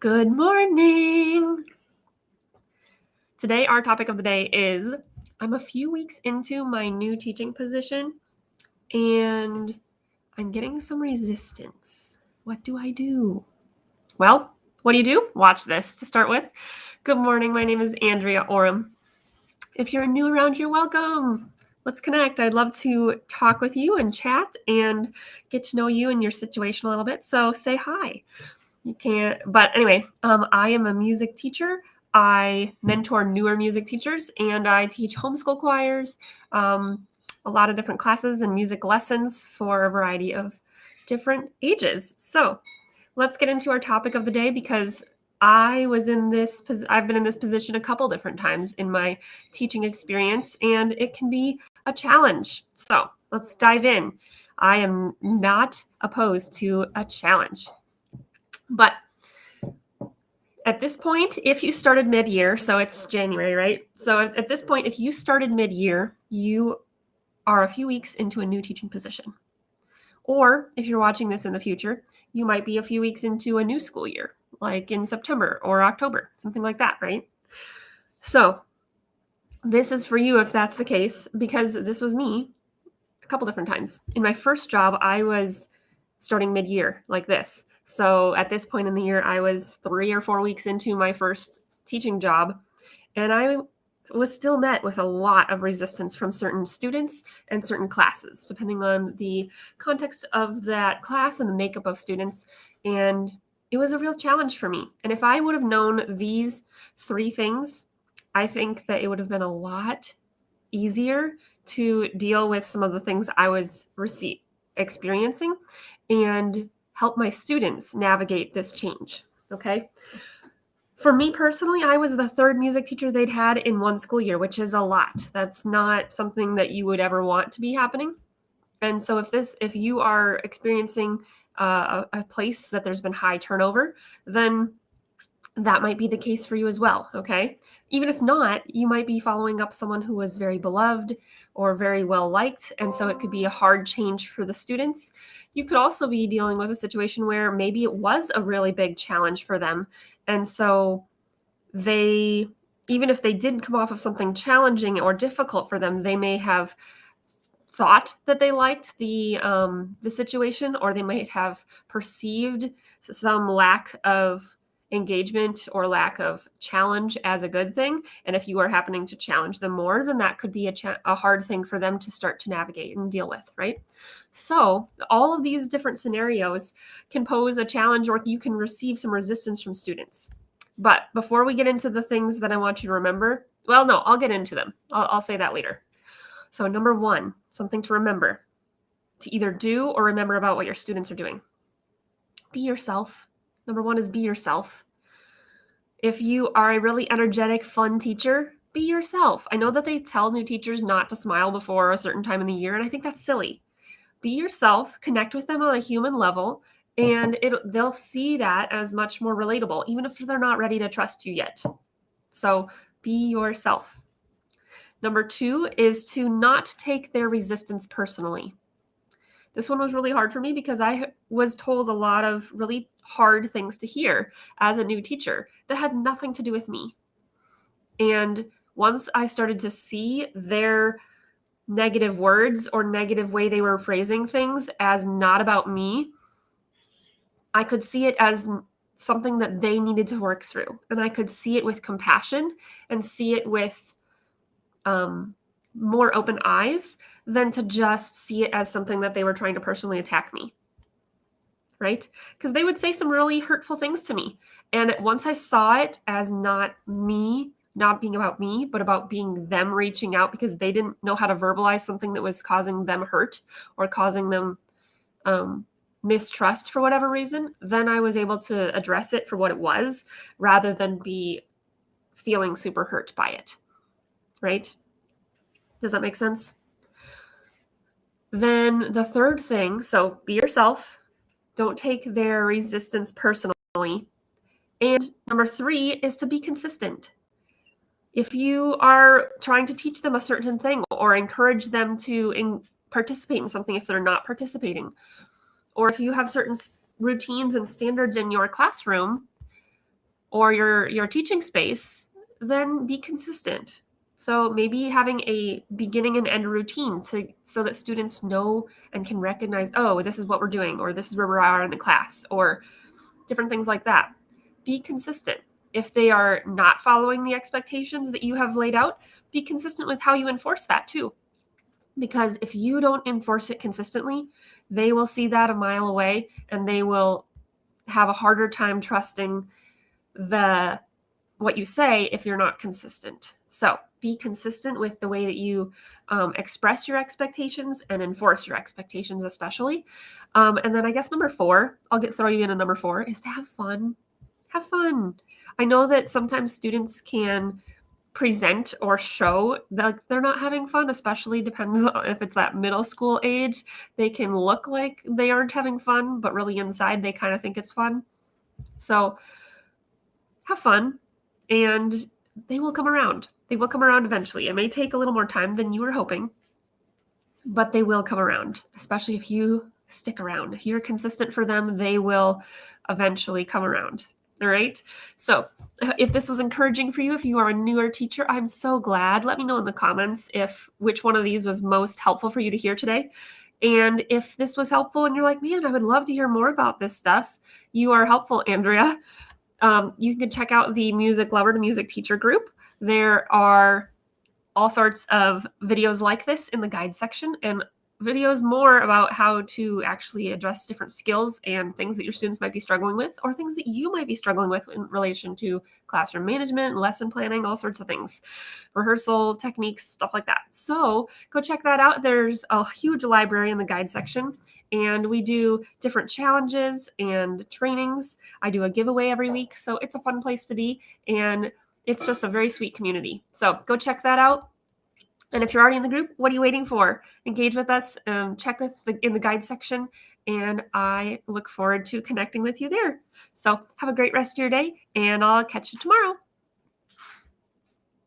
Good morning. Today, our topic of the day is I'm a few weeks into my new teaching position and I'm getting some resistance. What do I do? Well, what do you do? Watch this to start with. Good morning. My name is Andrea Oram. If you're new around here, welcome. Let's connect. I'd love to talk with you and chat and get to know you and your situation a little bit. So say hi. You can't, but anyway, I am a music teacher. I mentor newer music teachers and I teach homeschool choirs, a lot of different classes and music lessons for a variety of different ages. So let's get into our topic of the day because I've been in this position a couple different times in my teaching experience and it can be a challenge. So let's dive in. I am not opposed to a challenge. But at this point, if you started mid-year, so it's January, right? So at this point, if you started mid-year, you are a few weeks into a new teaching position. Or if you're watching this in the future, you might be a few weeks into a new school year, like in September or October, something like that, right? So this is for you if that's the case, because this was me a couple different times. In my first job, I was starting mid-year like this. So at this point in the year, I was 3 or 4 weeks into my first teaching job, and I was still met with a lot of resistance from certain students and certain classes, depending on the context of that class and the makeup of students. And it was a real challenge for me. And if I would have known these 3 things, I think that it would have been a lot easier to deal with some of the things I was experiencing and help my students navigate this change. Okay. For me personally, I was the 3rd music teacher they'd had in one school year, which is a lot. That's not something that you would ever want to be happening. And so if you are experiencing a place that there's been high turnover, then that might be the case for you as well, okay? Even if not, you might be following up someone who was very beloved or very well liked, and so it could be a hard change for the students. You could also be dealing with a situation where maybe it was a really big challenge for them, and so they, even if they didn't come off of something challenging or difficult for them, they may have thought that they liked the situation, or they might have perceived some lack of engagement or lack of challenge as a good thing. And if you are happening to challenge them more, then that could be a hard thing for them to start to navigate and deal with, right? So all of these different scenarios can pose a challenge, or you can receive some resistance from students. But before we get into the things that I want you to remember, well, no, I'll get into them. I'll say that later. So number 1, something to remember, to either do or remember about what your students are doing. Be yourself. Number 1 is be yourself. If you are a really energetic, fun teacher, be yourself. I know that they tell new teachers not to smile before a certain time in the year, and I think that's silly. Be yourself, connect with them on a human level, and they'll see that as much more relatable, even if they're not ready to trust you yet. So be yourself. Number 2 is to not take their resistance personally. This one was really hard for me because I was told a lot of really hard things to hear as a new teacher that had nothing to do with me. And once I started to see their negative words or negative way they were phrasing things as not about me, I could see it as something that they needed to work through. And I could see it with compassion and see it with more open eyes than to just see it as something that they were trying to personally attack me, right? Because they would say some really hurtful things to me. And once I saw it as not me, not being about me, but about being them reaching out because they didn't know how to verbalize something that was causing them hurt or causing them mistrust for whatever reason, then I was able to address it for what it was rather than be feeling super hurt by it, right? Does that make sense? Then the 3rd thing, so be yourself. Don't take their resistance personally. And number 3 is to be consistent. If you are trying to teach them a certain thing or encourage them to participate in something if they're not participating, or if you have certain routines and standards in your classroom, or your teaching space, then be consistent. So maybe having a beginning and end routine so that students know and can recognize, oh, this is what we're doing, or this is where we are in the class, or different things like that. Be consistent. If they are not following the expectations that you have laid out, be consistent with how you enforce that too. Because if you don't enforce it consistently, they will see that a mile away and they will have a harder time trusting what you say if you're not consistent. So be consistent with the way that you express your expectations and enforce your expectations, especially. And then I guess number 4, throw you in a number 4, is to have fun. Have fun. I know that sometimes students can present or show that they're not having fun, especially depends on if it's that middle school age. They can look like they aren't having fun, but really inside they kind of think it's fun. So have fun, and they will come around. They will come around eventually. It may take a little more time than you were hoping, but they will come around, especially if you stick around. If you're consistent for them, they will eventually come around. All right. So if this was encouraging for you, if you are a newer teacher, I'm so glad. Let me know in the comments which one of these was most helpful for you to hear today. And if this was helpful and you're like, man, I would love to hear more about this stuff, you are helpful, Andrea. You can check out the Music Lover to Music Teacher group. There are all sorts of videos like this in the guide section, and videos more about how to actually address different skills and things that your students might be struggling with, or things that you might be struggling with in relation to classroom management, lesson planning, all sorts of things, rehearsal techniques, stuff like that. So go check that out. There's a huge library in the guide section, and we do different challenges and trainings. I do a giveaway every week, so it's a fun place to be, and it's just a very sweet community. So go check that out. And if you're already in the group, what are you waiting for? Engage with us, check in the guide section, and I look forward to connecting with you there. So have a great rest of your day, and I'll catch you tomorrow.